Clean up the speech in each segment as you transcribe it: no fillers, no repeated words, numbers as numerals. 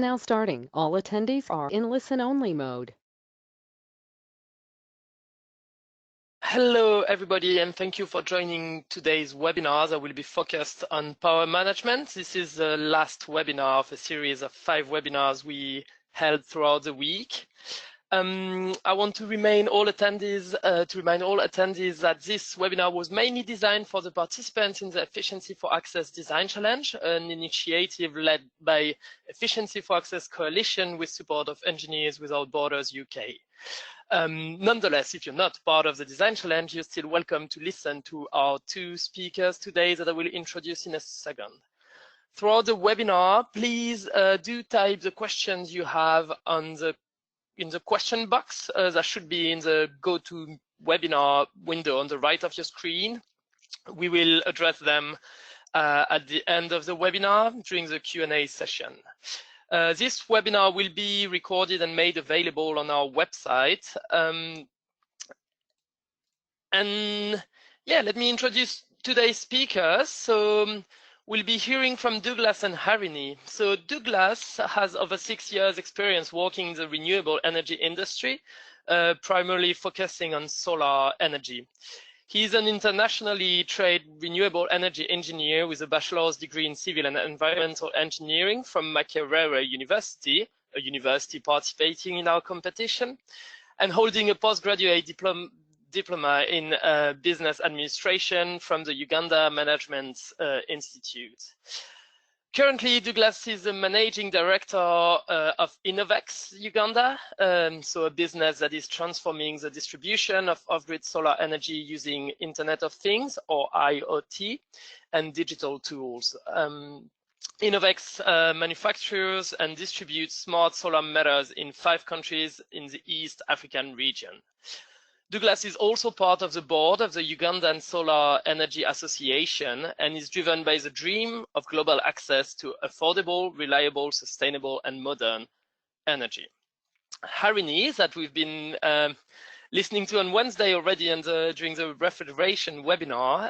Now starting. All attendees are in listen-only mode. Hello, everybody, and thank you for joining today's webinars. I will be focused on power management. This is the last webinar of a series of 5 webinars we held throughout the week. I want to remind all attendees that this webinar was mainly designed for the participants in the Efficiency for Access Design Challenge, an initiative led by Efficiency for Access Coalition with support of Engineers Without Borders UK. Nonetheless, if you're not part of the Design Challenge, you're still welcome to listen to our 2 speakers today that I will introduce in a second. Throughout the webinar, please do type the questions you have in the question box that should be in the GoToWebinar window on the right of your screen. We will address them at the end of the webinar during the Q&A session. This webinar will be recorded and made available on our website. And yeah, let me introduce today's speakers. So we'll be hearing from Douglas and Harini. So Douglas has over 6 years experience working in the renewable energy industry, primarily focusing on solar energy. He's an internationally trained renewable energy engineer with a bachelor's degree in civil and environmental engineering from Makerere University, a university participating in our competition, and holding a postgraduate diploma in business administration from the Uganda Management Institute. Currently, Douglas is the managing director of Innovex Uganda, so a business that is transforming the distribution of off-grid solar energy using Internet of Things, or IoT, and digital tools. Innovex manufactures and distributes smart solar meters in 5 countries in the East African region. Douglas is also part of the board of the Ugandan Solar Energy Association and is driven by the dream of global access to affordable, reliable, sustainable, and modern energy. Harini, that we've been listening to on Wednesday already and during the refrigeration webinar,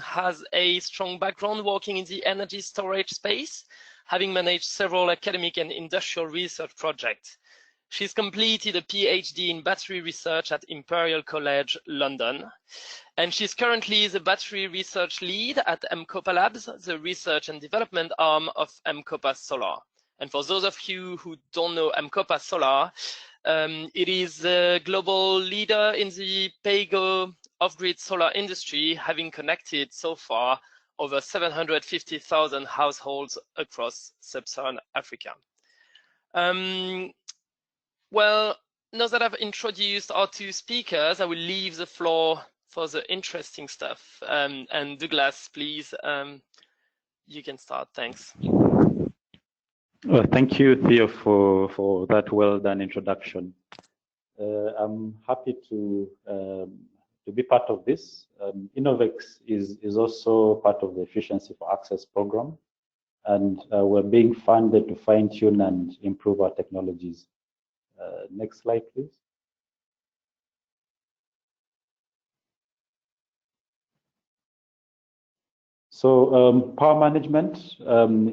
has a strong background working in the energy storage space, having managed several academic and industrial research projects. She's completed a PhD in battery research at Imperial College London, and she's currently the battery research lead at M-KOPA Labs, the research and development arm of M-KOPA Solar. And for those of you who don't know M-KOPA Solar, it is the global leader in the pay-go off-grid solar industry, having connected so far over 750,000 households across sub-Saharan Africa. Well, now that I've introduced our 2 speakers, I will leave the floor for the interesting stuff. And Douglas, please, you can start. Thanks. Well, thank you, Theo, for that well-done introduction. I'm happy to be part of this. Innovex is also part of the Efficiency for Access program, and we're being funded to fine-tune and improve our technologies. Next slide, please. So power management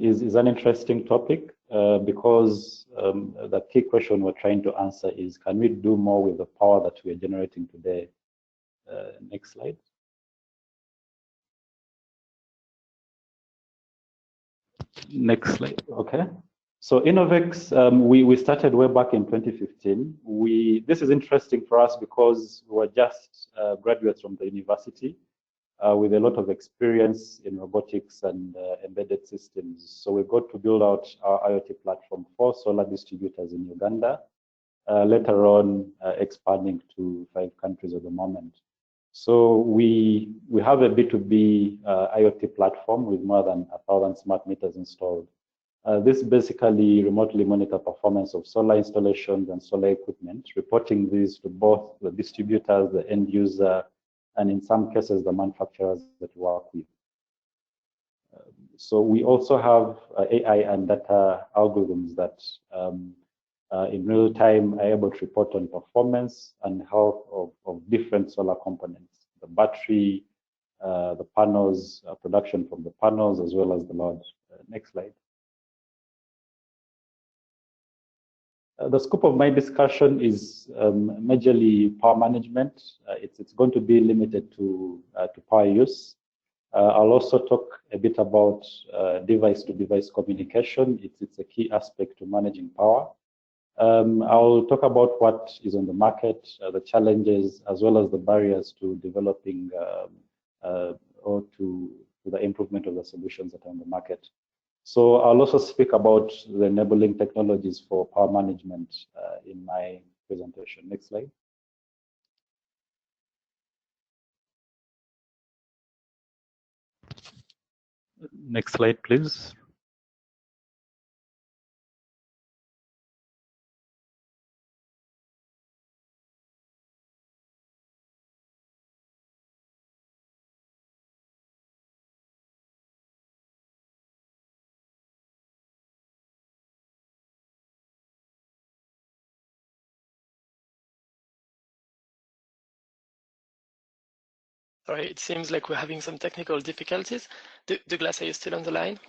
is an interesting topic because the key question we're trying to answer is, can we do more with the power that we are generating today? Next slide. Next slide, okay. So Innovex, we started way back in 2015. This is interesting for us because we're just graduates from the university with a lot of experience in robotics and embedded systems. So we got to build out our IoT platform for solar distributors in Uganda, later on expanding to 5 countries at the moment. So we have a B2B IoT platform with more than 1,000 smart meters installed. This basically remotely monitor performance of solar installations and solar equipment, reporting these to both the distributors, the end user, and in some cases, the manufacturers that we work with. So we also have AI and data algorithms that in real time are able to report on performance and health of different solar components, the battery, the panels, production from the panels, as well as the load. Next slide. The scope of my discussion is majorly power management. It's going to be limited to power use. I'll also talk a bit about device-to-device communication. It's a key aspect to managing power. I'll talk about what is on the market, the challenges, as well as the barriers to developing or to the improvement of the solutions that are on the market. So I'll also speak about the enabling technologies for power management in my presentation. Next slide. Next slide, please. Sorry, it seems like we're having some technical difficulties. Douglas, are you still on the line?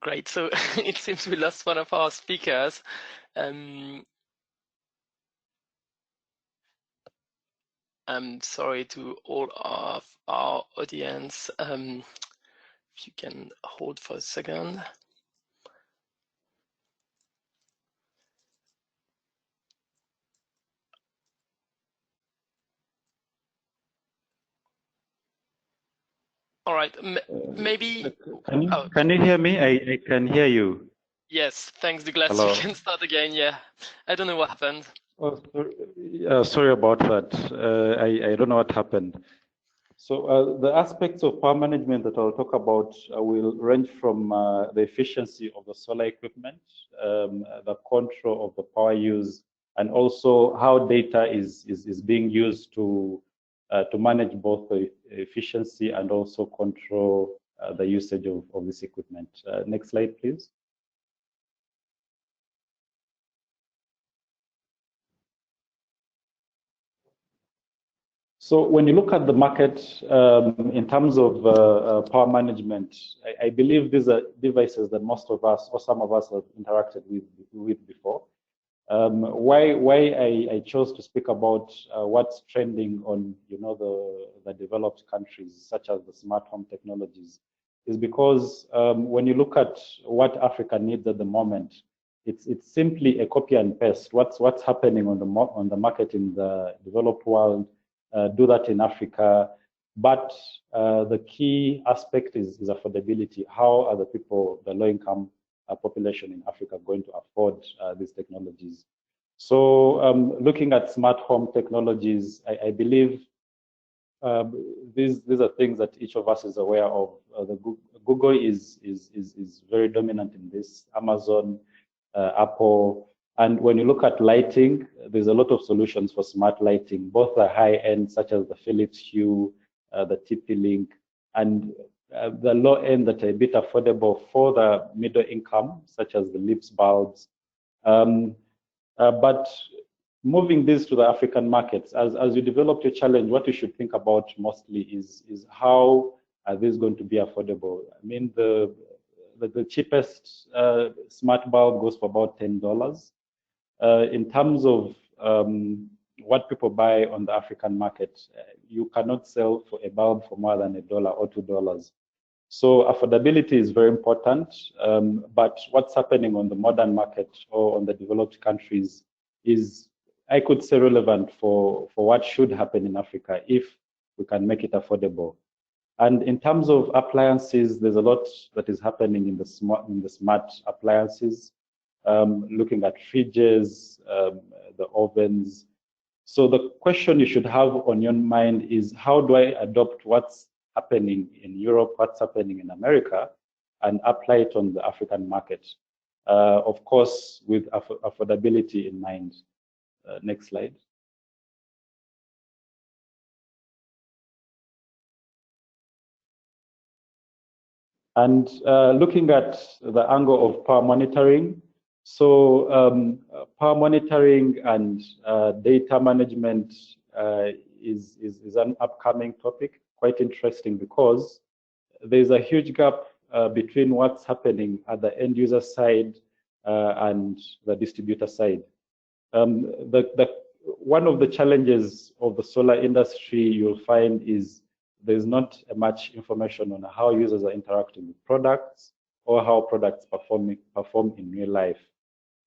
Great, so it seems we lost one of our speakers. I'm sorry to all of our audience. If you can hold for a second. All right, maybe. Can you hear me? I can hear you. Yes, thanks, Douglas. Hello. You can start again. Yeah, I don't know what happened. Oh, sorry about that. I don't know what happened. So the aspects of power management that I'll talk about will range from the efficiency of the solar equipment, the control of the power use, and also how data is being used to manage both the efficiency and also control the usage of this equipment. Next slide, please. So when you look at the market in terms of power management, I believe these are devices that most of us or some of us have interacted with before. Why I chose to speak about what's trending on the developed countries such as the smart home technologies is because when you look at what Africa needs at the moment, it's simply a copy and paste. What's happening on the market in the developed world. Do that in Africa, but the key aspect is affordability. How are the people, the low-income population in Africa, going to afford these technologies? So, looking at smart home technologies, I believe these are things that each of us is aware of. Google is very dominant in this. Amazon, Apple. And when you look at lighting, there's a lot of solutions for smart lighting, both the high end, such as the Philips Hue, the TP-Link, and the low end that are a bit affordable for the middle income, such as the Lips bulbs. But moving this to the African markets, as you develop your challenge, what you should think about mostly is how are these going to be affordable? I mean, the cheapest smart bulb goes for about $10. In terms of what people buy on the African market, you cannot sell for a bulb for more than $1 or $2. So affordability is very important. But what's happening on the modern market or on the developed countries is, I could say, relevant for what should happen in Africa if we can make it affordable. And in terms of appliances, there's a lot that is happening in the smart appliances. Looking at fridges, the ovens. So the question you should have on your mind is, how do I adopt what's happening in Europe, what's happening in America, and apply it on the African market? Of course, with affordability in mind. Next slide. And looking at the angle of power monitoring, so power monitoring and data management is an upcoming topic, quite interesting because there's a huge gap between what's happening at the end user side and the distributor side. One of the challenges of the solar industry you'll find is there's not much information on how users are interacting with products or how products perform in real life.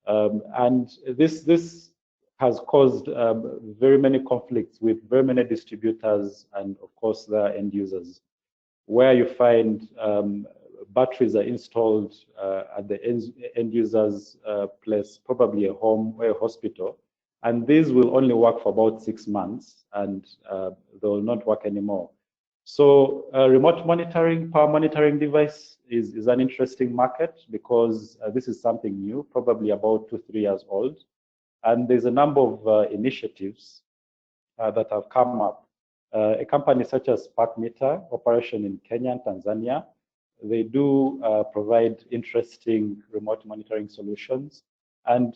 And this has caused very many conflicts with very many distributors and, of course, their end users, where you find batteries are installed at the end user's place, probably a home or a hospital, and these will only work for about 6 months, and they will not work anymore. So remote monitoring, power monitoring device is an interesting market because this is something new, probably about 2-3 years old. And there's a number of initiatives that have come up. A company such as Spark Meter, operation in Kenya and Tanzania, they do provide interesting remote monitoring solutions. And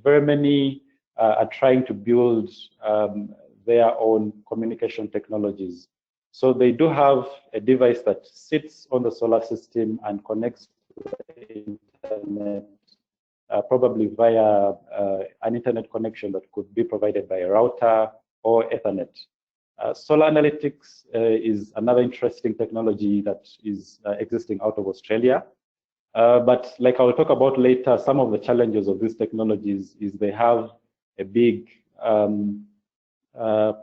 very many are trying to build their own communication technologies. So they do have a device that sits on the solar system and connects to the internet, probably via an internet connection that could be provided by a router or Ethernet. Solar analytics is another interesting technology that is existing out of Australia. But like I'll talk about later, some of the challenges of these technologies is they have a big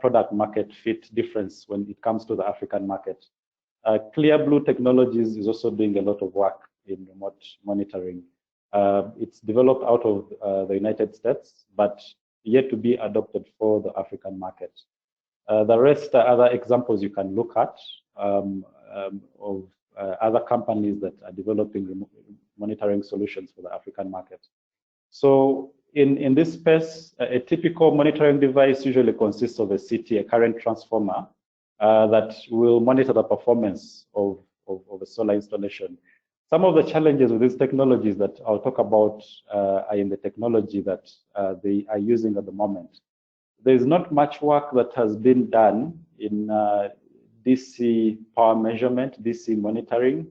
product market fit difference when it comes to the African market. Clear Blue Technologies is also doing a lot of work in remote monitoring. It's developed out of the United States, but yet to be adopted for the African market. The rest are other examples you can look at of other companies that are developing remote monitoring solutions for the African market. So in this space, a typical monitoring device usually consists of a CT, a current transformer, that will monitor the performance of a solar installation. Some of the challenges with these technologies that I'll talk about are in the technology that they are using at the moment. There's not much work that has been done in DC power measurement, DC monitoring.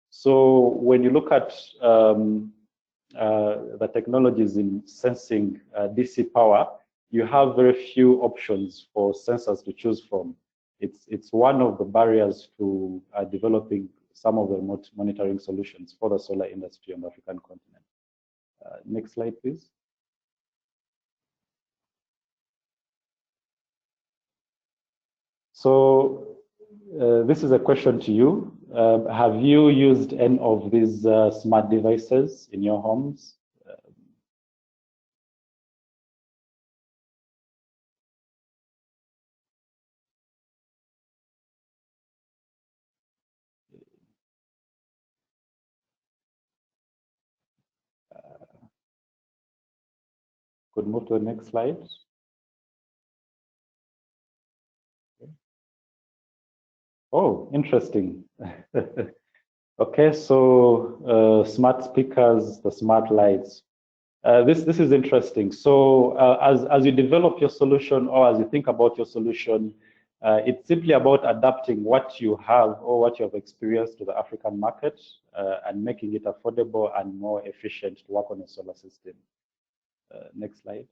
So when you look at the technologies in sensing DC power, you have very few options for sensors to choose from. It's one of the barriers to developing some of the remote monitoring solutions for the solar industry on the African continent. Next slide, please. So this is a question to you. Have you used any of these smart devices in your homes? Could move to the next slide. Oh, interesting. Okay, so smart speakers, the smart lights. This is interesting. So as you develop your solution or as you think about your solution, it's simply about adapting what you have or what you have experienced to the African market and making it affordable and more efficient to work on a solar system. Next slide.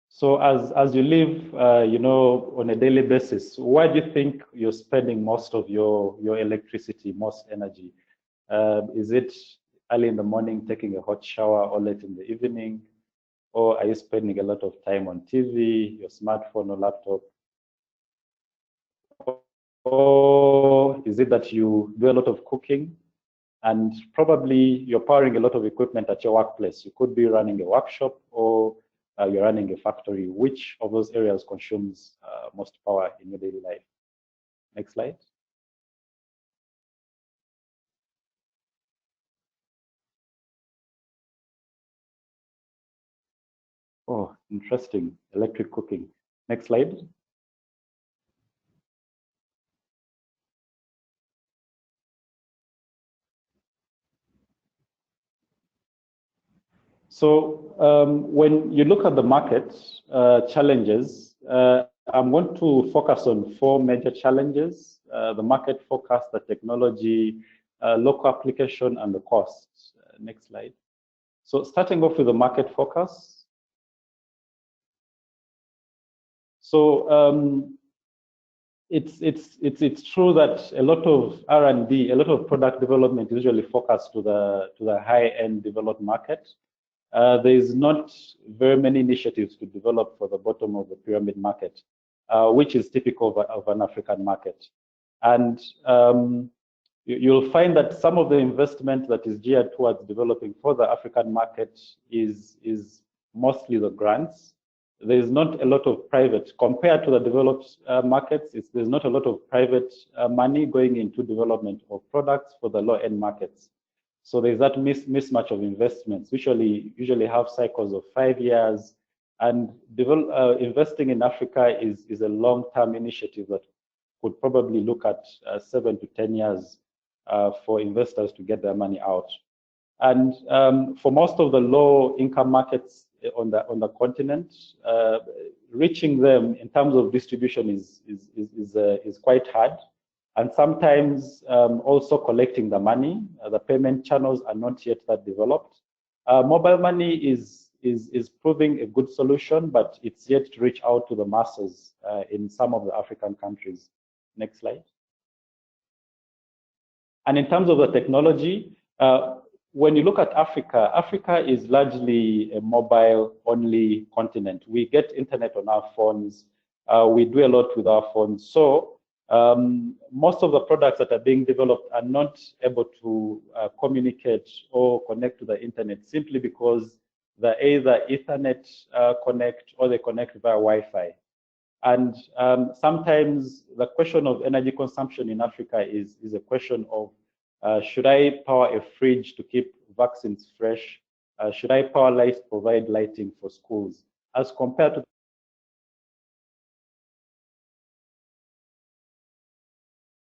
So as you live, on a daily basis, where do you think you're spending most of your electricity, most energy? Is it early in the morning taking a hot shower or late in the evening? Or are you spending a lot of time on TV, your smartphone or laptop? Or is it that you do a lot of cooking and probably you're powering a lot of equipment at your workplace? You could be running a workshop or you're running a factory. Which of those areas consumes most power in your daily life? Next slide. Oh, interesting. Electric cooking. Next slide. So when you look at the market challenges, I'm going to focus on 4 major challenges: the market focus, the technology, local application, and the costs. Next slide. So starting off with the market focus. So it's true that a lot of R&D, a lot of product development is usually focused to the high-end developed market. There is not very many initiatives to develop for the bottom of the pyramid market, which is typical of an African market. And you'll find that some of the investment that is geared towards developing for the African market is mostly the grants. There's not a lot of private, compared to the developed markets, there's not a lot of private money going into development of products for the low-end markets. So there's that mismatch of investments, usually have cycles of 5 years, and investing in Africa is a long-term initiative that could probably look at 7 to 10 years for investors to get their money out. And for most of the low-income markets on the continent, reaching them in terms of distribution is quite hard. And sometimes also collecting the money, the payment channels are not yet that developed. Mobile money is proving a good solution, but it's yet to reach out to the masses in some of the African countries. Next slide. And in terms of the technology, when you look at Africa, Africa is largely a mobile-only continent. We get internet on our phones. We do a lot with our phones. So most of the products that are being developed are not able to communicate or connect to the internet simply because they either Ethernet connect or they connect via Wi-Fi. And sometimes the question of energy consumption in Africa is a question of should I power a fridge to keep vaccines fresh? Should I power lights to provide lighting for schools? As compared to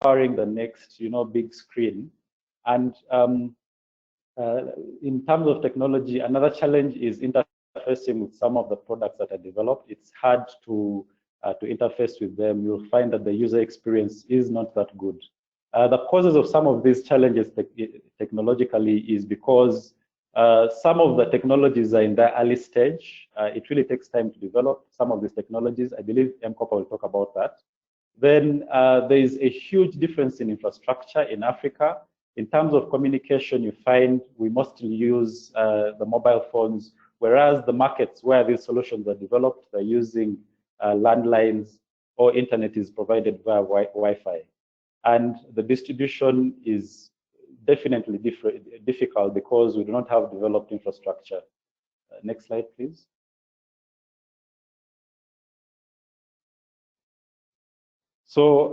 powering the next, big screen. And in terms of technology, another challenge is interfacing with some of the products that are developed. It's hard to interface with them. You'll find that the user experience is not that good. The causes of some of these challenges technologically is because some of the technologies are in the early stage. It really takes time to develop some of these technologies. I believe M-KOPA will talk about that. Then there is a huge difference in infrastructure in Africa. In terms of communication, you find we mostly use the mobile phones, whereas the markets where these solutions are developed, they're using landlines or internet is provided via Wi-Fi. And the distribution is definitely difficult because we do not have developed infrastructure. Next slide, please. So,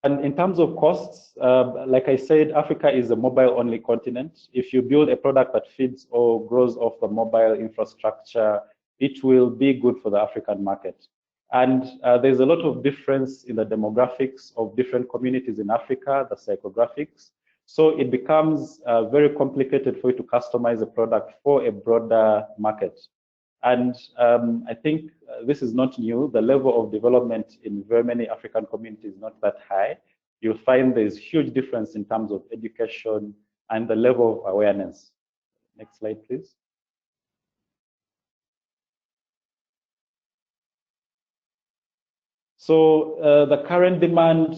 and in terms of costs, like I said, Africa is a mobile-only continent. If you build a product that feeds or grows off the mobile infrastructure, it will be good for the African market. And there's a lot of difference in the demographics of different communities in Africa, the psychographics. So it becomes very complicated for you to customize a product for a broader market. And I think this is not new. The level of development in very many African communities is not that high. You'll find there's huge difference in terms of education and the level of awareness. Next slide, please. So the current demand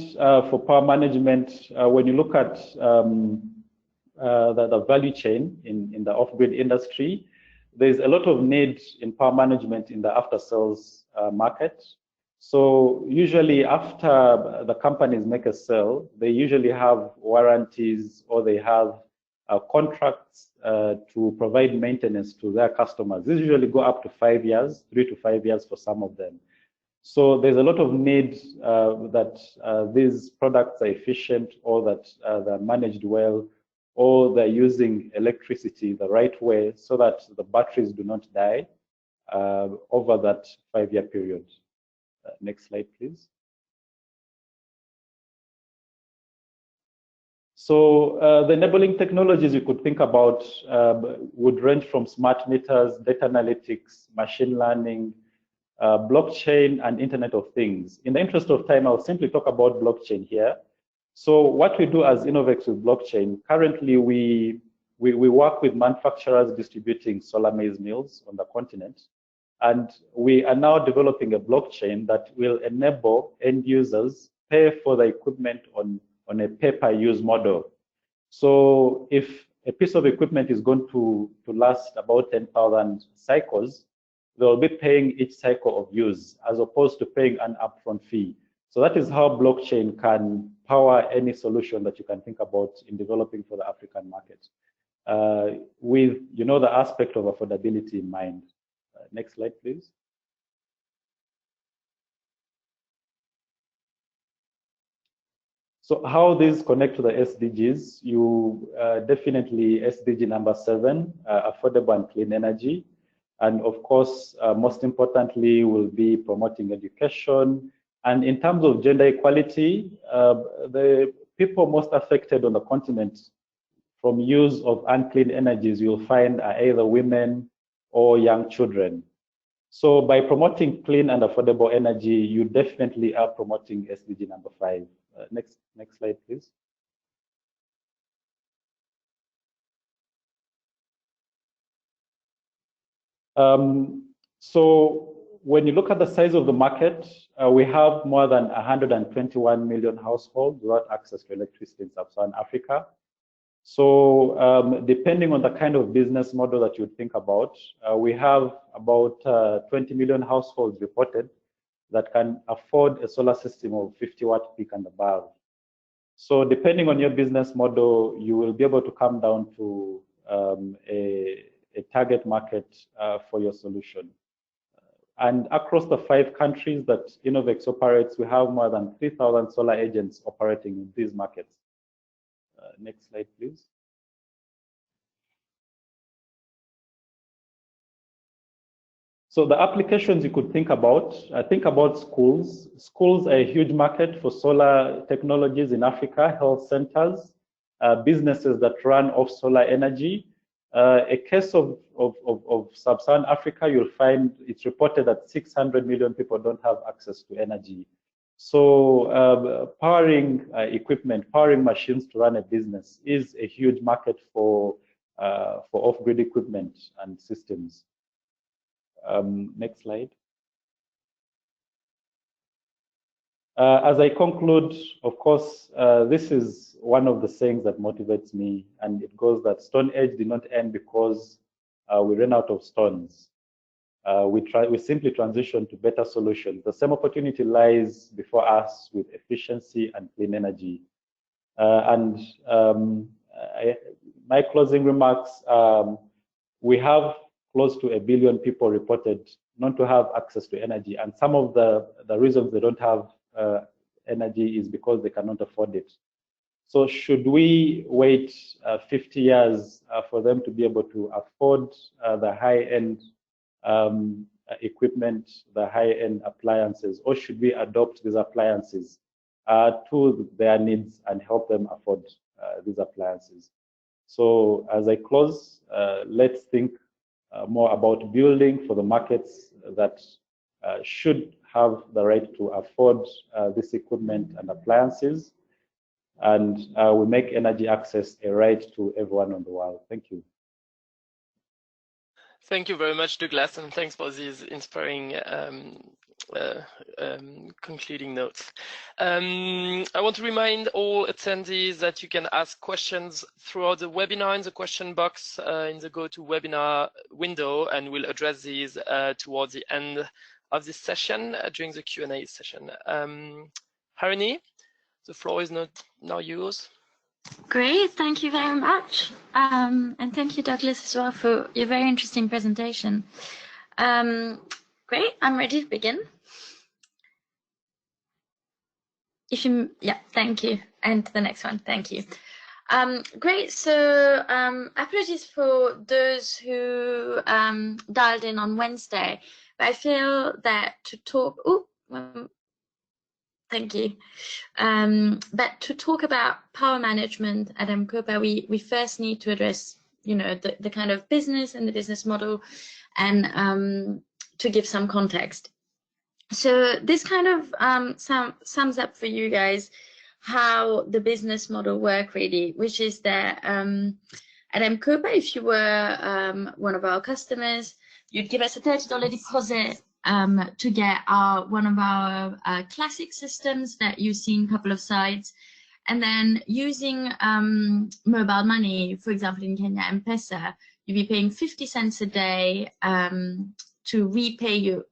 for power management, when you look at the value chain in the off-grid industry, there's a lot of need in power management in the after-sales market. So usually after the companies make a sale, they usually have warranties or they have contracts to provide maintenance to their customers. These usually go up to 5 years, 3 to 5 years for some of them. So there's a lot of need that these products are efficient or that they're managed well, or they're using electricity the right way so that the batteries do not die over that 5-year period. Next slide, please. So the enabling technologies you could think about would range from smart meters, data analytics, machine learning, blockchain, and Internet of Things. In the interest of time, I'll simply talk about blockchain here. So what we do as Innovex with blockchain, currently we work with manufacturers distributing solar maize mills on the continent. And we are now developing a blockchain that will enable end users pay for the equipment on a pay-per-use model. So if a piece of equipment is going to last about 10,000 cycles, they'll be paying each cycle of use as opposed to paying an upfront fee. So that is how blockchain can power any solution that you can think about in developing for the African market, with the aspect of affordability in mind. Next slide, please. So how these connect to the SDGs? You definitely SDG number 7, affordable and clean energy. And of course, most importantly, will be promoting education. And in terms of gender equality, the people most affected on the continent from use of unclean energies you'll find are either women or young children. So by promoting clean and affordable energy, you definitely are promoting SDG number 5. Next slide, please. So when you look at the size of the market, we have more than 121 million households without access to electricity in sub-Saharan Africa. So depending on the kind of business model that you think about, we have about 20 million households reported that can afford a solar system of 50 watt peak and above. So depending on your business model, you will be able to come down to a target market for your solution. And across the 5 countries that Innovex operates, we have more than 3,000 solar agents operating in these markets. Next slide, please. So the applications you could think about schools. Schools are a huge market for solar technologies in Africa, health centers, businesses that run off solar energy. A case of sub-Saharan Africa, you'll find it's reported that 600 million people don't have access to energy. So powering equipment, powering machines to run a business is a huge market for off-grid equipment and systems. Next slide. As I conclude, of course, this is one of the sayings that motivates me, and it goes that Stone Age did not end because we ran out of stones. We simply transitioned to better solutions. The same opportunity lies before us with efficiency and clean energy. My closing remarks, we have close to 1 billion people reported not to have access to energy. And some of the reasons they don't have energy is because they cannot afford it. So should we wait 50 years for them to be able to afford the high-end equipment, the high-end appliances, or should we adopt these appliances to their needs and help them afford these appliances? So as I close, let's think more about building for the markets that should have the right to afford this equipment and appliances, and we make energy access a right to everyone on the world. Thank you. Thank you very much, Douglas, and thanks for these inspiring concluding notes. I want to remind all attendees that you can ask questions throughout the webinar in the question box in the GoToWebinar window, and we'll address these towards the end of this session during the Q&A session. Harini, the floor is now yours. Great, thank you very much. And thank you, Douglas, as well, for your very interesting presentation. Great, I'm ready to begin. Yeah, thank you. And the next one, thank you. Great, so apologies for those who dialed in on Wednesday, but I feel that to talk, Thank you. But to talk about power management at M-KOPA, we first need to address, you know, the kind of business and the business model, and to give some context. So this kind of sums up for you guys how the business model work really, which is that at M-KOPA, if you were one of our customers, you'd give us a $30 deposit to get one of our classic systems that you see in a couple of slides. And then using mobile money, for example, in Kenya, M-Pesa, you'll be paying 50 cents a day to repay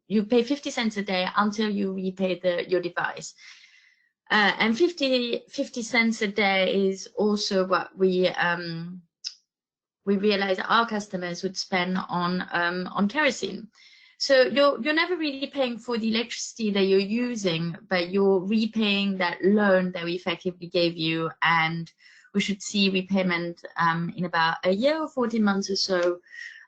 you pay 50 cents a day until you repay your device. And 50 cents a day is also what we realize our customers would spend on kerosene. So you're never really paying for the electricity that you're using, but you're repaying that loan that we effectively gave you, and we should see repayment in about a year or 14 months or so.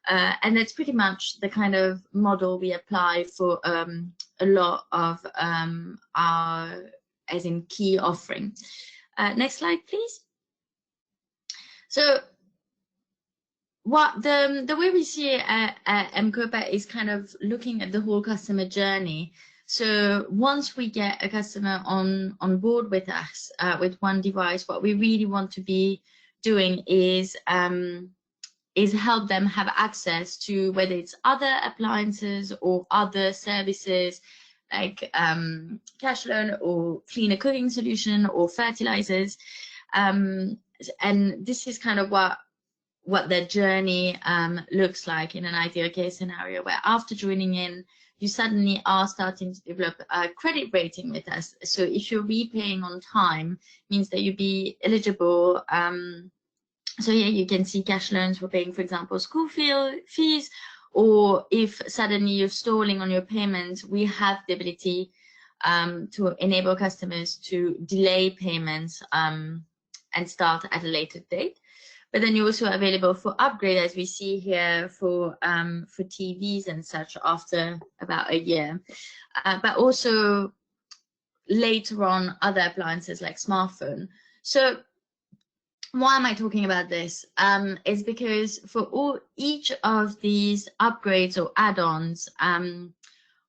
And that's pretty much the kind of model we apply for a lot of our, as in key offering. Next slide, please. So what the way we see it at M-KOPA is kind of looking at the whole customer journey. So once we get a customer on board with us with one device, what we really want to be doing is help them have access to whether it's other appliances or other services like cash loan or cleaner cooking solution or fertilizers. And this is kind of what their journey looks like in an ideal case scenario, where after joining in, you suddenly are starting to develop a credit rating with us. So if you're repaying on time, means that you'll be eligible. So yeah, you can see cash loans for paying, for example, school fees, or if suddenly you're stalling on your payments, we have the ability to enable customers to delay payments and start at a later date. But then you're also available for upgrade, as we see here, for TVs and such after about a year. But also later on, other appliances like smartphone. So why am I talking about this? Is because for each of these upgrades or add-ons,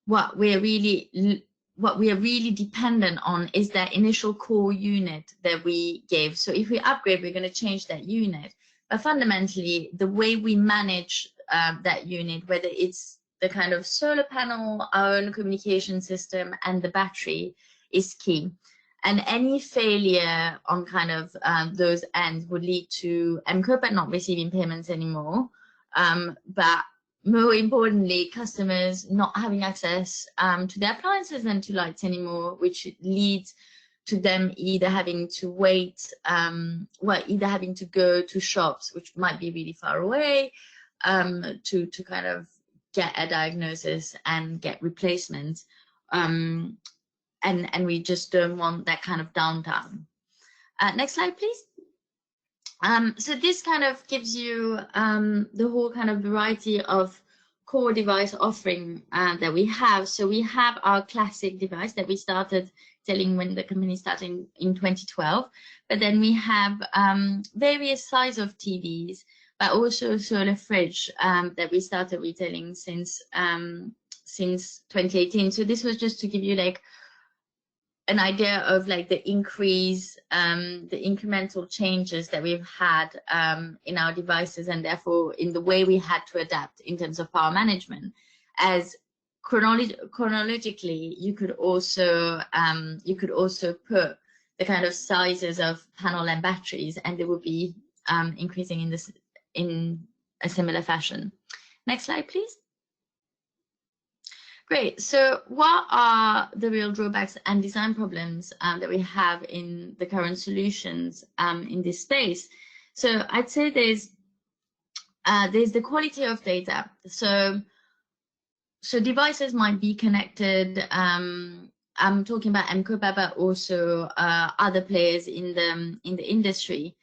what we are really dependent on is that initial core unit that we gave. So if we upgrade, we're going to change that unit. But fundamentally, the way we manage that unit, whether it's the kind of solar panel, our own communication system, and the battery, is key. And any failure on kind of those ends would lead to M-KOPA not receiving payments anymore. But more importantly, customers not having access to their appliances and to lights anymore, which leads to them either having to wait, either having to go to shops, which might be really far away, to kind of get a diagnosis and get replacements. And we just don't want that kind of downtime. Next slide, please. So this kind of gives you the whole kind of variety of core device offering that we have. So we have our classic device that we started selling when the company started in 2012. But then we have various size of TVs, but also solar fridge that we started retailing since 2018. So this was just to give you like an idea of like the increase, the incremental changes that we've had in our devices, and therefore in the way we had to adapt in terms of power management. As chronologically, you could also put the kind of sizes of panel and batteries, and they would be increasing in a similar fashion. Next slide, please. Great. So what are the real drawbacks and design problems that we have in the current solutions in this space? So I'd say there's the quality of data. So devices might be connected. I'm talking about M-KOPA, but also other players in the industry.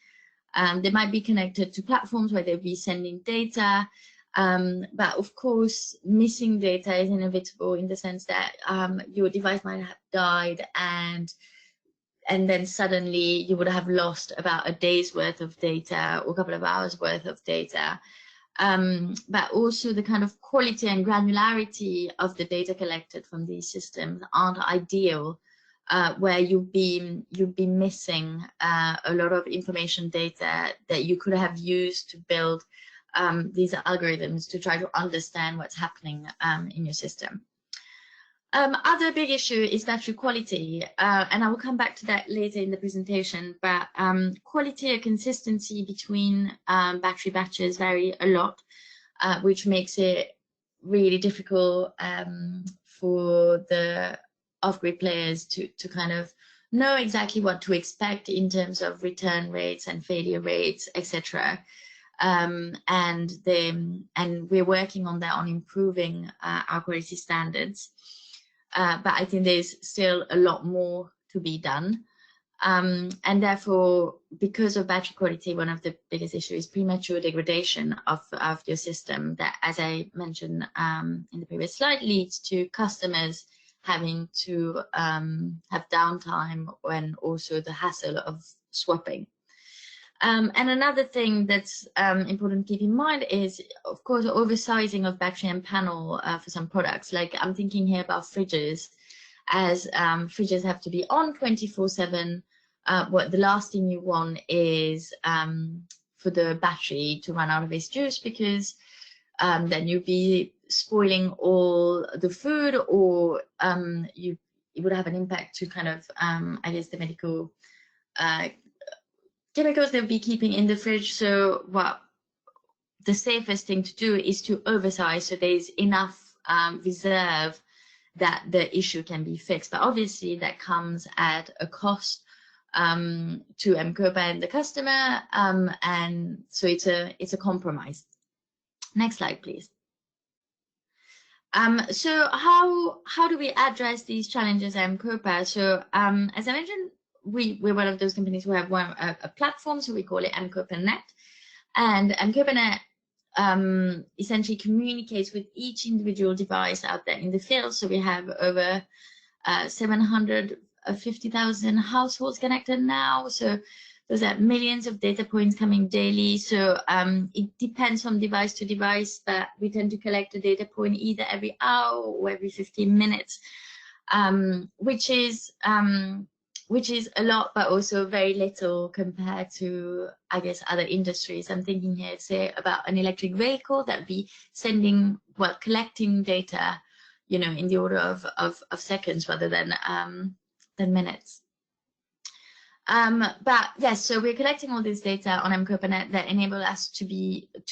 They might be connected to platforms where they'll be sending data. But of course, missing data is inevitable in the sense that your device might have died, and then suddenly you would have lost about a day's worth of data or a couple of hours worth of data. But also the kind of quality and granularity of the data collected from these systems aren't ideal, where you'd be missing a lot of information data that you could have used to build these algorithms to try to understand what's happening in your system. Other big issue is battery quality, and I will come back to that later in the presentation, but quality and consistency between battery batches vary a lot, which makes it really difficult for the off-grid players to kind of know exactly what to expect in terms of return rates and failure rates, etc. And we're working on that, on improving our quality standards. But I think there's still a lot more to be done. And therefore, because of battery quality, one of the biggest issues is premature degradation of your system that, as I mentioned in the previous slide, leads to customers having to have downtime and also the hassle of swapping. And another thing that's important to keep in mind is, of course, oversizing of battery and panel for some products. Like I'm thinking here about fridges, as fridges have to be on 24/7. What the last thing you want is for the battery to run out of its juice, because then you'd be spoiling all the food, or it would have an impact to kind of, I guess, the medical chemicals they'll be keeping in the fridge. So what the safest thing to do is to oversize so there's enough reserve that the issue can be fixed. But obviously that comes at a cost to M-KOPA and the customer, and so it's a compromise. Next slide, please. So how do we address these challenges at M-KOPA? So as I mentioned, we're one of those companies who have a platform, so we call it M-KOPA Net. And M-KOPA Net essentially communicates with each individual device out there in the field. So we have over 750,000 households connected now. So those are millions of data points coming daily. So it depends from device to device, but we tend to collect a data point either every hour or every 15 minutes, which is a lot, but also very little compared to, I guess, other industries. I'm thinking here, say, about an electric vehicle that would be sending, well, collecting data, you know, in the order of seconds rather than minutes. But yes, so we're collecting all this data on M-KOPA Net that enable us to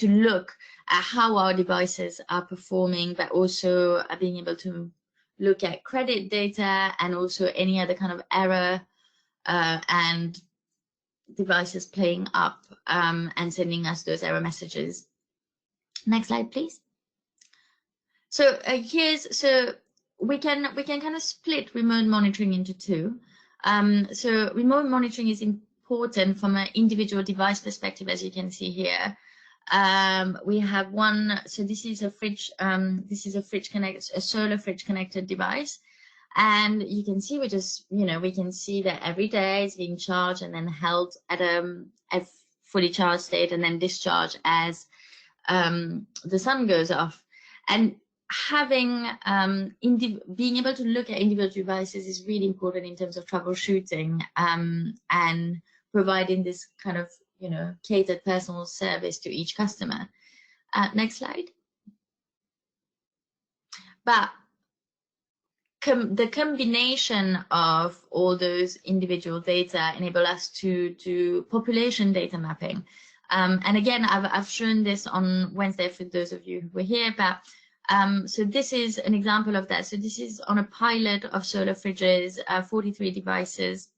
look at how our devices are performing, but also being able to look at credit data and also any other kind of error and devices playing up and sending us those error messages. Next slide, please. So so we can kind of split remote monitoring into two. So remote monitoring is important from an individual device perspective, as you can see here. We have one, so this is a fridge, a solar fridge connected device. And you can see we can see that every day it's being charged and then held at a fully charged state and then discharged as the sun goes off. And having being able to look at individual devices is really important in terms of troubleshooting and providing this kind of catered personal service to each customer. Next slide. But the combination of all those individual data enable us to do population data mapping. And again, I've shown this on Wednesday for those of you who were here, but so this is an example of that. So this is on a pilot of solar fridges, 43 devices.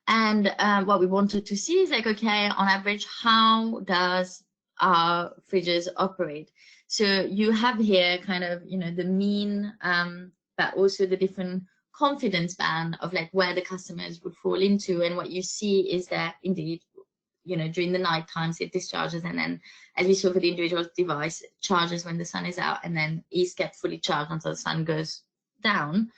And what we wanted to see is like, okay, on average, how does our fridges operate? So you have here kind of, the mean, but also the different confidence band of like where the customers would fall into. And what you see is that indeed, during the night times it discharges, and then, as we saw for the individual device, charges when the sun is out, and then is kept fully charged until the sun goes down.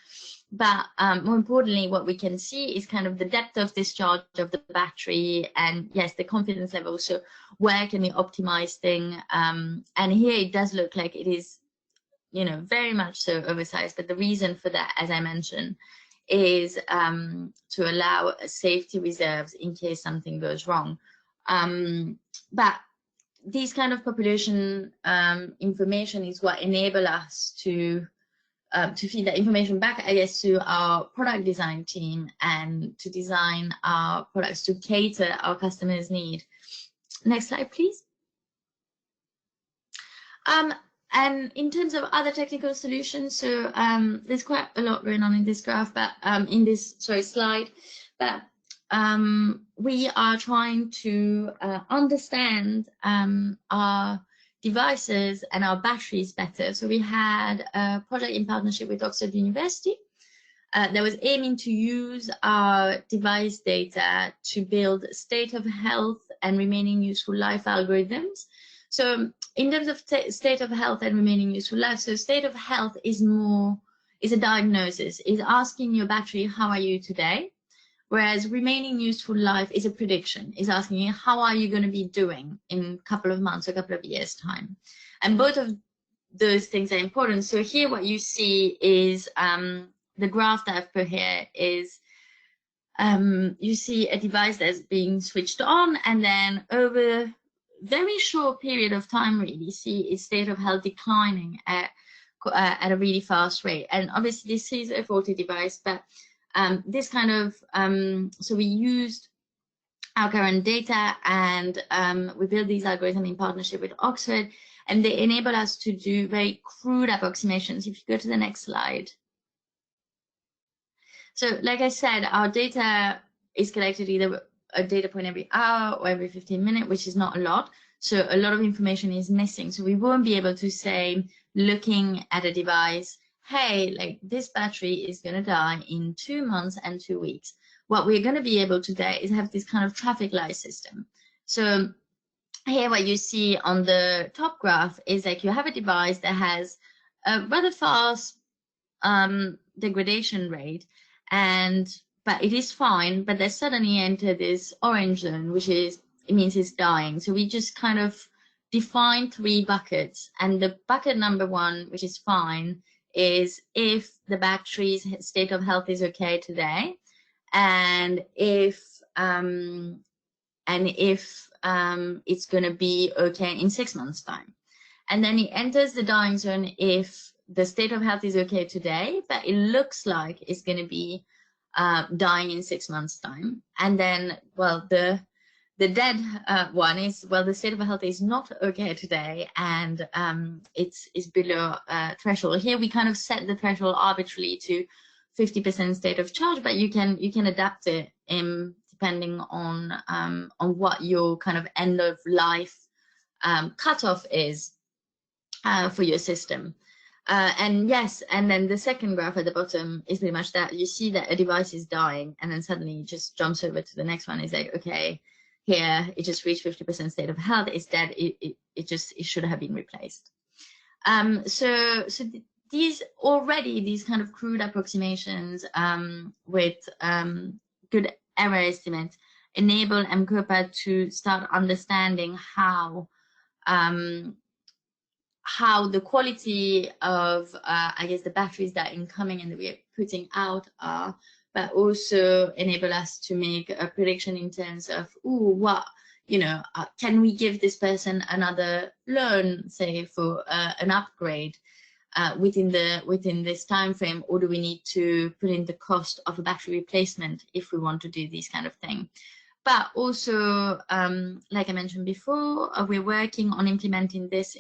But more importantly, what we can see is kind of the depth of discharge of the battery, and yes, the confidence level. So where can we optimize things? And here it does look like it is, very much so oversized. But the reason for that, as I mentioned, is to allow safety reserves in case something goes wrong. But these kind of population information is what enable us to feed that information back, I guess, to our product design team, and to design our products to cater our customers' need. Next slide, please. And in terms of other technical solutions, so there's quite a lot going on in this graph, but in this slide, but we are trying to understand our devices and our batteries better. So we had a project in partnership with Oxford University that was aiming to use our device data to build state of health and remaining useful life algorithms. So in terms of state of health and remaining useful life, so state of health is a diagnosis, is asking your battery, how are you today? Whereas remaining useful life is a prediction, is asking you, how are you going to be doing in a couple of months or a couple of years' time? And both of those things are important. So here what you see is the graph that I've put here is you see a device that's being switched on, and then over a very short period of time, really, you see its state of health declining at a really fast rate. And obviously this is a faulty device, but this kind of, so we used our current data, and we built these algorithms in partnership with Oxford, and they enable us to do very crude approximations. If you go to the next slide. So like I said, our data is collected either a data point every hour or every 15 minutes, which is not a lot. So a lot of information is missing. So we won't be able to say, looking at a device, hey, like this battery is going to die in 2 months and 2 weeks. What we're going to be able to do is have this kind of traffic light system. So here what you see on the top graph is like you have a device that has a rather fast degradation rate, but it is fine, but they suddenly enter this orange zone, which is, it means it's dying. So we just kind of define 3 buckets, and the bucket number 1, which is fine, is if the battery's state of health is okay today, and if it's going to be okay in 6 months' time. And then it enters the dying zone if the state of health is okay today, but it looks like it's going to be dying in 6 months' time. And then, well, the dead one is, well, the state of health is not okay today, and it's below threshold. Here we kind of set the threshold arbitrarily to 50% state of charge, but you can adapt it depending on what your kind of end of life cutoff is for your system. And yes, and then the second graph at the bottom is pretty much that. You see that a device is dying, and then suddenly it just jumps over to the next one. It's like, okay, here it just reached 50% state of health. It's dead. It should have been replaced. So these kind of crude approximations with good error estimates enable M-KOPA to start understanding how the quality of, I guess, the batteries that are incoming and that we're putting out are, but also enable us to make a prediction in terms of, can we give this person another loan, say, for an upgrade within this time frame, or do we need to put in the cost of a battery replacement if we want to do this kind of thing? But also, like I mentioned before, we're working on implementing these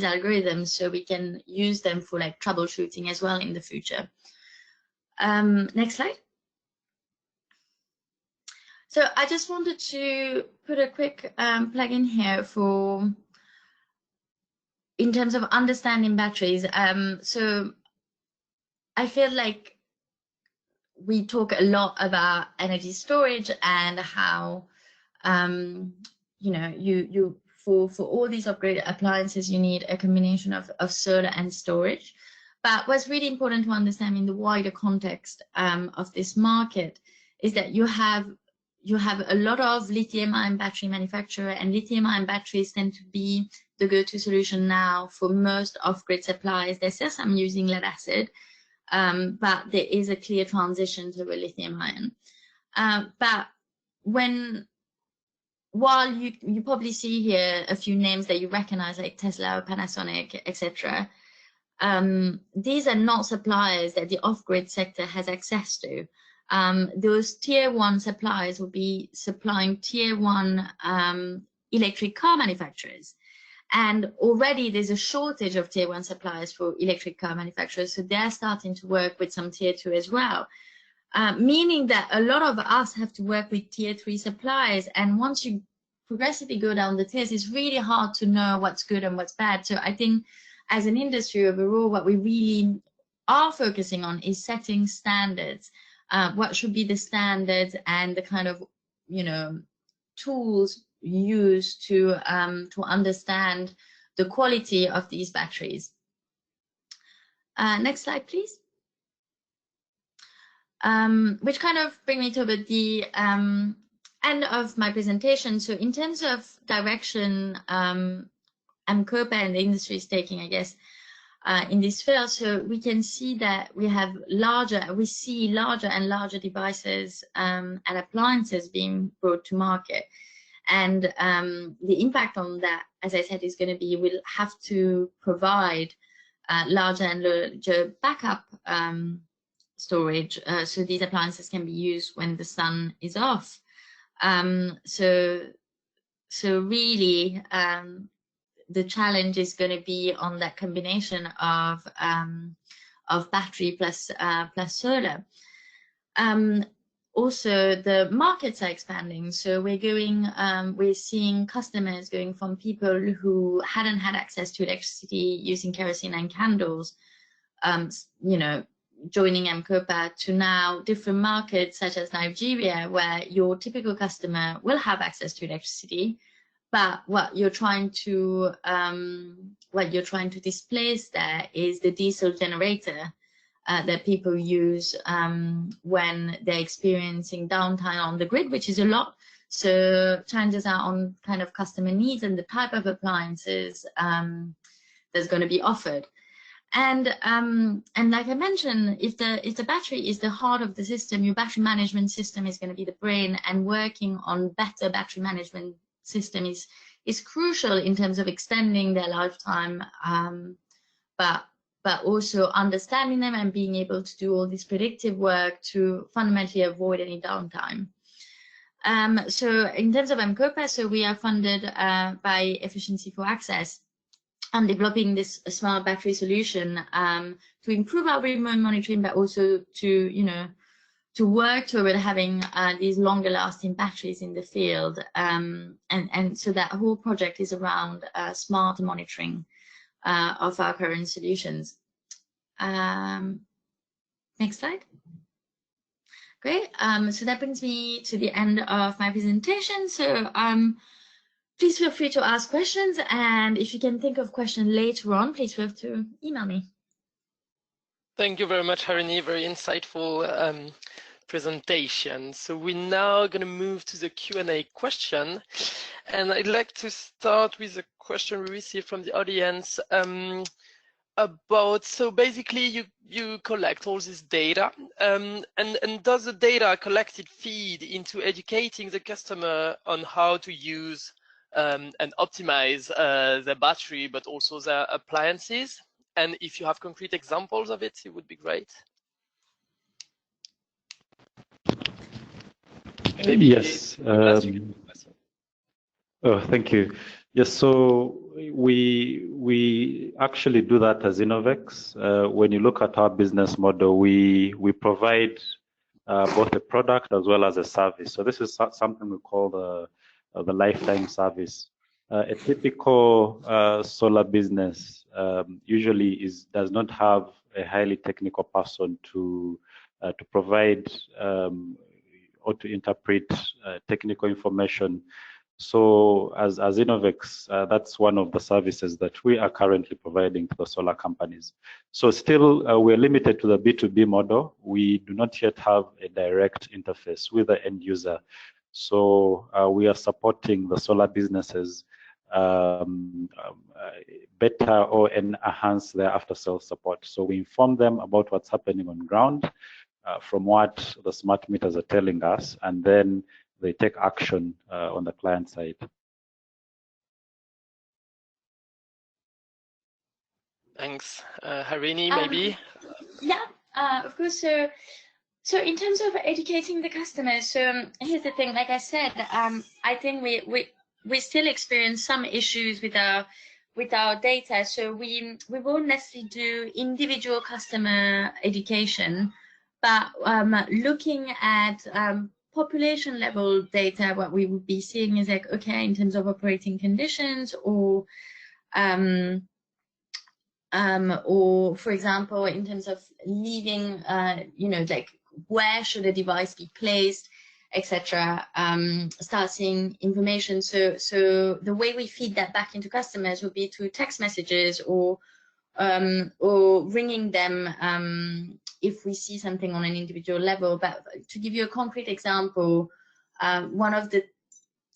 algorithms so we can use them for like troubleshooting as well in the future. Next slide. So I just wanted to put a quick plug in here in terms of understanding batteries. So I feel like we talk a lot about energy storage and how you know, for all these upgraded appliances, you need a combination of solar and storage. But what's really important to understand in the wider context of this market is that you have a lot of lithium-ion battery manufacturer, and lithium-ion batteries tend to be the go-to solution now for most off-grid supplies. There's still some using lead acid, but there is a clear transition to a lithium-ion. But while you probably see here a few names that you recognize, like Tesla or Panasonic, etc., these are not suppliers that the off-grid sector has access to. Those tier one suppliers will be supplying tier one electric car manufacturers. And already there's a shortage of tier one suppliers for electric car manufacturers. So they're starting to work with some tier two as well. Meaning that a lot of us have to work with tier three suppliers. And once you progressively go down the tiers, it's really hard to know what's good and what's bad. So I think as an industry overall, what we really are focusing on is setting standards. What should be the standards and the kind of, you know, tools used to understand the quality of these batteries. Next slide, please. Which kind of bring me to the end of my presentation. So in terms of direction, M-KOPA and the industry is taking, I guess, in this field. So we can see that we see larger and larger devices and appliances being brought to market. And the impact on that, as I said, is going to be, we'll have to provide larger and larger backup storage, so these appliances can be used when the sun is off. So really, the challenge is going to be on that combination of battery plus solar. Also, the markets are expanding. So we're seeing customers going from people who hadn't had access to electricity using kerosene and candles, you know, joining M-KOPA, to now different markets such as Nigeria, where your typical customer will have access to electricity, but what you're trying to displace there is the diesel generator that people use when they're experiencing downtime on the grid, which is a lot. So challenges are on kind of customer needs and the type of appliances that's going to be offered. And like I mentioned, if the battery is the heart of the system, your battery management system is going to be the brain, and working on better battery management system is crucial in terms of extending their lifetime, but also understanding them and being able to do all this predictive work to fundamentally avoid any downtime. So in terms of M-KOPA, so we are funded by Efficiency for Access on developing this smart battery solution to improve our remote monitoring, but also to work toward having these longer lasting batteries in the field. And so that whole project is around smart monitoring of our current solutions. Next slide. Great. So that brings me to the end of my presentation. So please feel free to ask questions, and if you can think of questions later on, please feel free to email me. Thank you very much, Harini. Very insightful presentation. So we're now going to move to the Q&A question, and I'd like to start with a question we received from the audience about, so basically you collect all this data, and does the data collected feed into educating the customer on how to use and optimize the battery, but also the appliances? And if you have concrete examples of it, it would be great. Maybe yes. Oh, thank you. Yes, so we actually do that as Innovex. When you look at our business model, we provide both a product as well as a service. So this is something we call the lifetime service. A typical solar business usually does not have a highly technical person to provide or to interpret technical information. So as Innovex, that's one of the services that we are currently providing to the solar companies. So still, we're limited to the B2B model. We do not yet have a direct interface with the end user. So we are supporting the solar businesses better or enhance their after-sales support. So we inform them about what's happening on ground from what the smart meters are telling us, and then they take action on the client side. Thanks. Harini, maybe? Yeah, of course. So in terms of educating the customers, so here's the thing. Like I said, I think we still experience some issues with our data. So we won't necessarily do individual customer education, but looking at population level data, what we would be seeing is like, okay, in terms of operating conditions, or for example, in terms of leaving, like where should a device be placed, etc. Start seeing information. So the way we feed that back into customers would be through text messages or ringing them if we see something on an individual level. But to give you a concrete example, one of the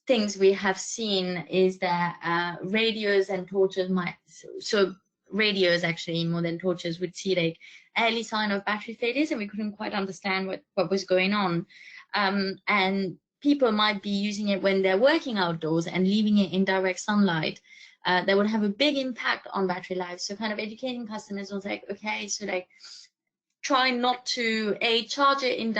things we have seen is that radios and torches radios actually more than torches would see like early sign of battery failures, and we couldn't quite understand what was going on. And people might be using it when they're working outdoors and leaving it in direct sunlight. That would have a big impact on battery life. So kind of educating customers was like, okay, so like try not to charge it in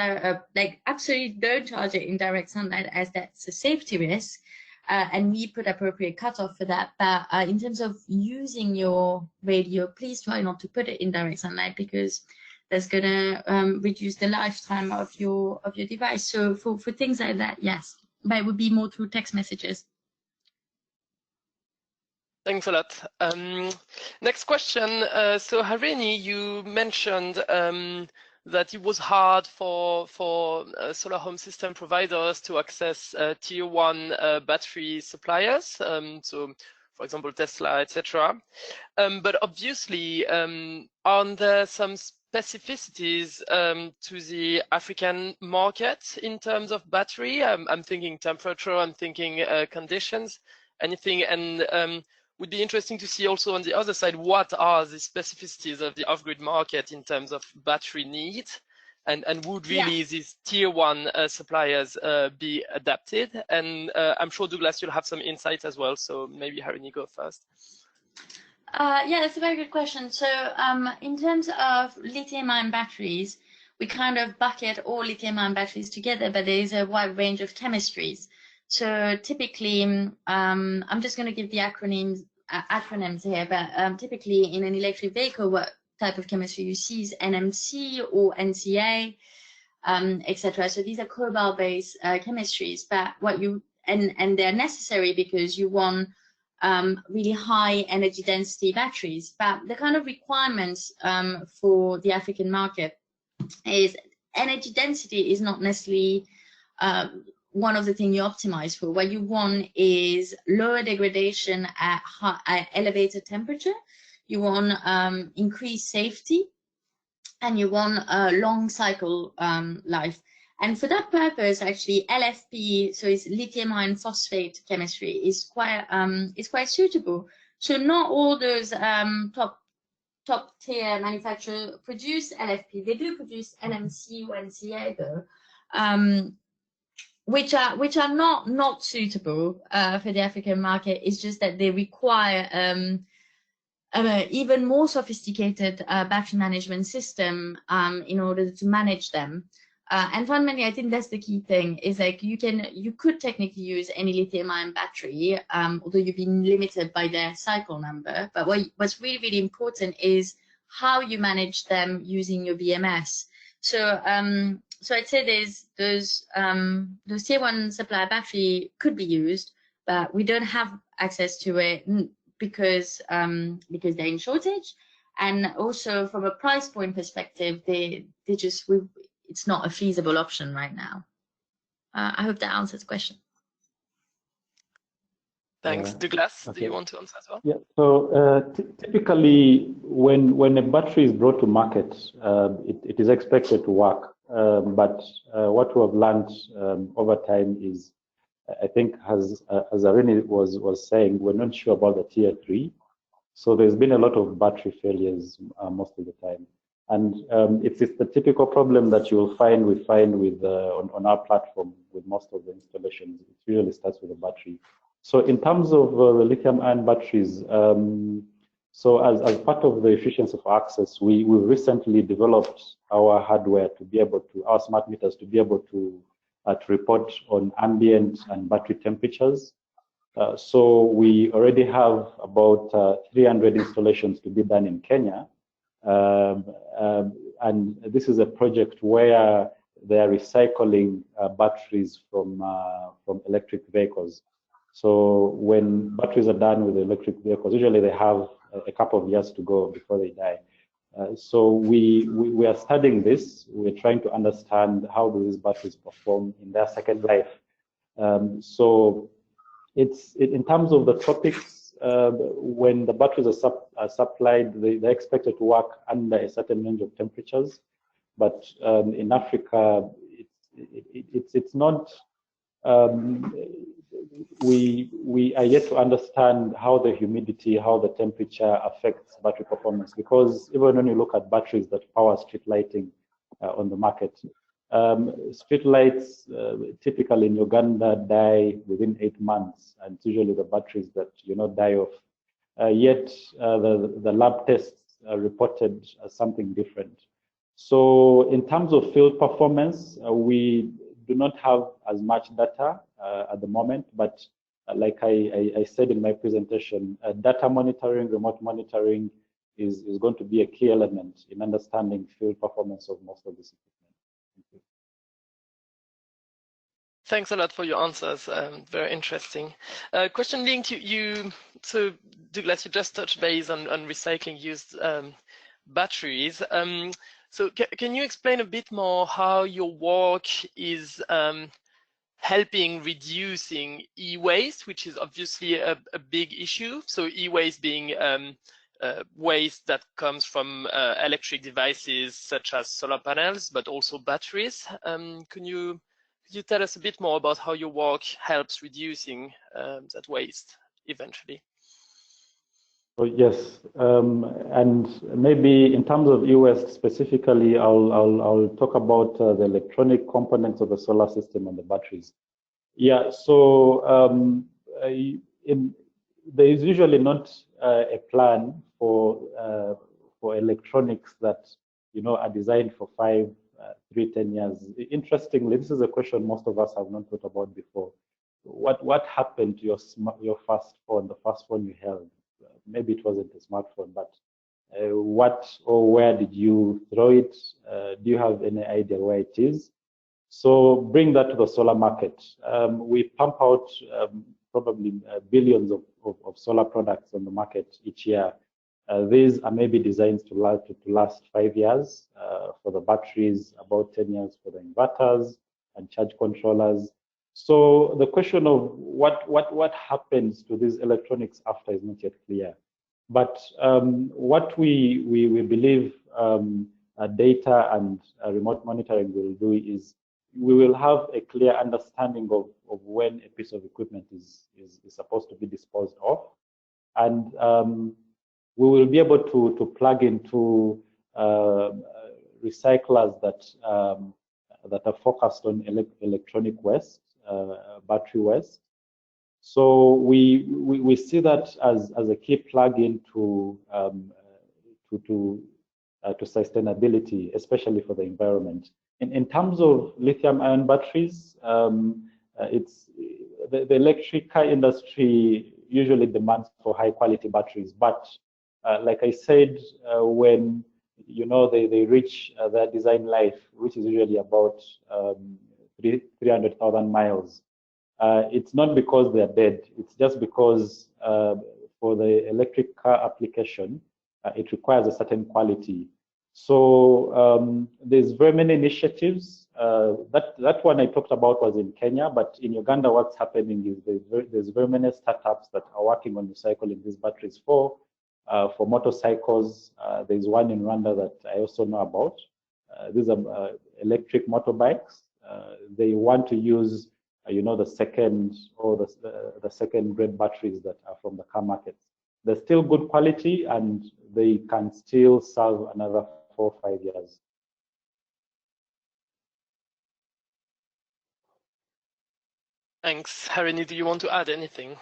like absolutely don't charge it in direct sunlight, as that's a safety risk. And we put appropriate cutoff for that. But in terms of using your radio, please try not to put it in direct sunlight, because that's gonna reduce the lifetime of your device. So for things like that, yes, but it would be more through text messages. Thanks a lot. Next question. So Harini, you mentioned that it was hard for solar home system providers to access tier 1 battery suppliers. So, for example, Tesla, etc. But obviously, aren't there some specificities to the African market in terms of battery? I'm thinking temperature, I'm thinking conditions, anything, and would be interesting to see also on the other side, what are the specificities of the off-grid market in terms of battery needs, and would really these tier 1 suppliers be adapted? And I'm sure, Douglas, you'll have some insights as well. So maybe Harini, go first. Yeah, that's a very good question. So in terms of lithium-ion batteries, we kind of bucket all lithium-ion batteries together, but there is a wide range of chemistries. So typically, I'm just going to give the acronyms here, but typically in an electric vehicle, what type of chemistry you see is NMC or NCA, etc. So these are cobalt-based chemistries, but and they're necessary because you want really high energy density batteries. But the kind of requirements for the African market is energy density is not necessarily one of the things you optimize for. What you want is lower degradation at elevated temperature. You want increased safety, and you want a long cycle life. And for that purpose, actually, LFP, so it's lithium iron phosphate chemistry, is quite suitable. So not all those top tier manufacturers produce LFP. They do produce NMC or NCA though. Which are not suitable for the African market. It's just that they require even more sophisticated battery management system in order to manage them. And fundamentally, I think that's the key thing, is like you could technically use any lithium-ion battery, although you've been limited by their cycle number. But what's really, really important is how you manage them using your BMS. So I'd say those tier 1 supplier battery could be used, but we don't have access to it because they're in shortage, and also from a price point perspective, it's not a feasible option right now. I hope that answers the question. Thanks. Douglas, okay. do you want to answer as well? Yeah. So typically, when a battery is brought to market, it is expected to work. But what we have learned over time is, I think, as Harini was saying, we're not sure about the tier 3. So there's been a lot of battery failures most of the time. And it's the typical problem that you'll find with on our platform with most of the installations. It usually starts with a battery. So in terms of the lithium-ion batteries, so as part of the efficiency of access, we recently developed our hardware to be able to, our smart meters to be able to report on ambient and battery temperatures. So we already have about 300 installations to be done in Kenya. And this is a project where they are recycling batteries from electric vehicles. So when batteries are done with electric vehicles, usually they have a couple of years to go before they die. So we are studying this. We're trying to understand how do these batteries perform in their second life. So in terms of the topics, when the batteries are supplied, they're expected to work under a certain range of temperatures. But in Africa, it's not. We are yet to understand how the humidity, how the temperature affects battery performance. Because even when you look at batteries that power street lighting on the market, street lights typically in Uganda die within 8 months, and it's usually the batteries that die off. Yet the lab tests reported something different. So in terms of field performance, we do not have as much data at the moment, but like I said in my presentation, data monitoring, remote monitoring is going to be a key element in understanding field performance of most of this equipment. Thank you. Thanks a lot for your answers. Very interesting. Question linked to you. So Douglas, you just touched base on recycling used batteries. So can you explain a bit more how your work is helping reducing e-waste, which is obviously a big issue? So e-waste being waste that comes from electric devices such as solar panels, but also batteries. Could you tell us a bit more about how your work helps reducing that waste eventually? Oh, yes, and maybe in terms of e-waste specifically, I'll talk about the electronic components of the solar system and the batteries. Yeah, so there is usually not a plan for electronics that are designed for 5, 3, 10 years. Interestingly, this is a question most of us have not thought about before. What happened to your first phone, the first phone you held? Maybe it wasn't a smartphone, but what or where did you throw it? Do you have any idea where it is? So bring that to the solar market. We pump out probably billions of solar products on the market each year. These are maybe designed to last 5 years for the batteries, about 10 years for the inverters and charge controllers. So the question of what happens to these electronics after is not yet clear. But what we believe data and remote monitoring will do is we will have a clear understanding of when a piece of equipment is supposed to be disposed of, and we will be able to plug into recyclers that are focused on electronic waste, battery waste. So we see that as a key plug-in to sustainability, especially for the environment. In terms of lithium-ion batteries, it's the electric car industry usually demands for high-quality batteries. But like I said, when they reach their design life, which is usually about 300,000 miles, it's not because they're dead. It's just because for the electric car application, it requires a certain quality. So there's very many initiatives. That one I talked about was in Kenya, but in Uganda, what's happening is there's very many startups that are working on recycling these batteries for motorcycles. There's one in Rwanda that I also know about. These are electric motorbikes. They want to use, the second or the second grade batteries that are from the car markets. They're still good quality and they can still serve another 4 or 5 years. Thanks. Harini, do you want to add anything?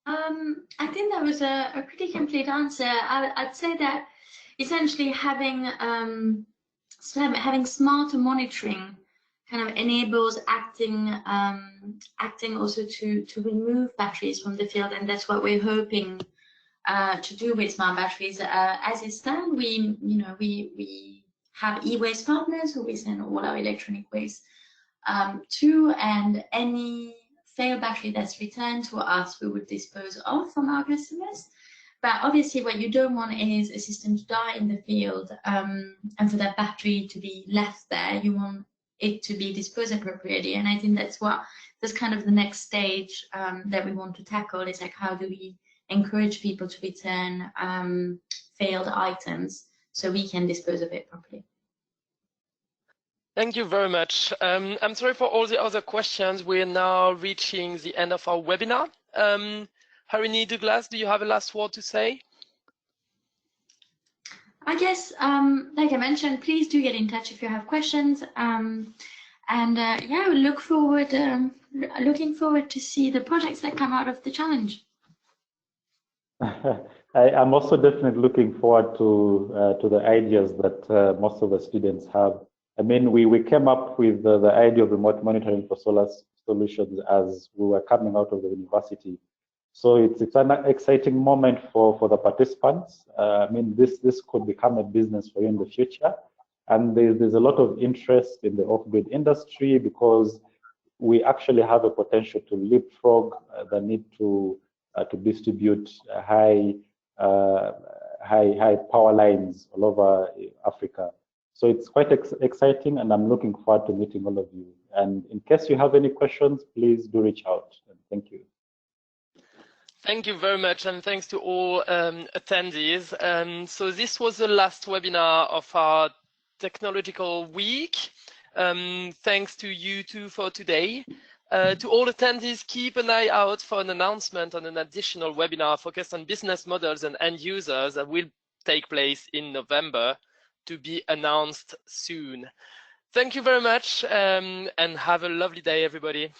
I think that was a pretty complete answer. I'd say that essentially having smarter monitoring kind of enables acting also to remove batteries from the field, and that's what we're hoping to do with smart batteries. As it stands, we have e-waste partners who we send all our electronic waste to, and any failed battery that's returned to us, we would dispose of from our customers. But obviously, what you don't want is a system to die in the field, and for that battery to be left there. You want it to be disposed appropriately, and I think that's kind of the next stage that we want to tackle. Is like, how do we encourage people to return failed items so we can dispose of it properly? Thank you very much. I'm sorry for all the other questions. We're now reaching the end of our webinar. Harini, Douglas, do you have a last word to say? I guess, like I mentioned, please do get in touch if you have questions. Yeah, looking forward to see the projects that come out of the challenge. I'm also definitely looking forward to the ideas that most of the students have. I mean, we came up with the idea of remote monitoring for solar solutions as we were coming out of the university. So it's an exciting moment for the participants. I mean, this could become a business for you in the future. And there's a lot of interest in the off-grid industry because we actually have a potential to leapfrog the need to distribute high power lines all over Africa. So it's quite exciting, and I'm looking forward to meeting all of you. And in case you have any questions, please do reach out. And thank you. Thank you very much, and thanks to all attendees. So this was the last webinar of our technological week. Thanks to you two for today. To all attendees, keep an eye out for an announcement on an additional webinar focused on business models and end users that will take place in November, to be announced soon. Thank you very much, and have a lovely day, everybody.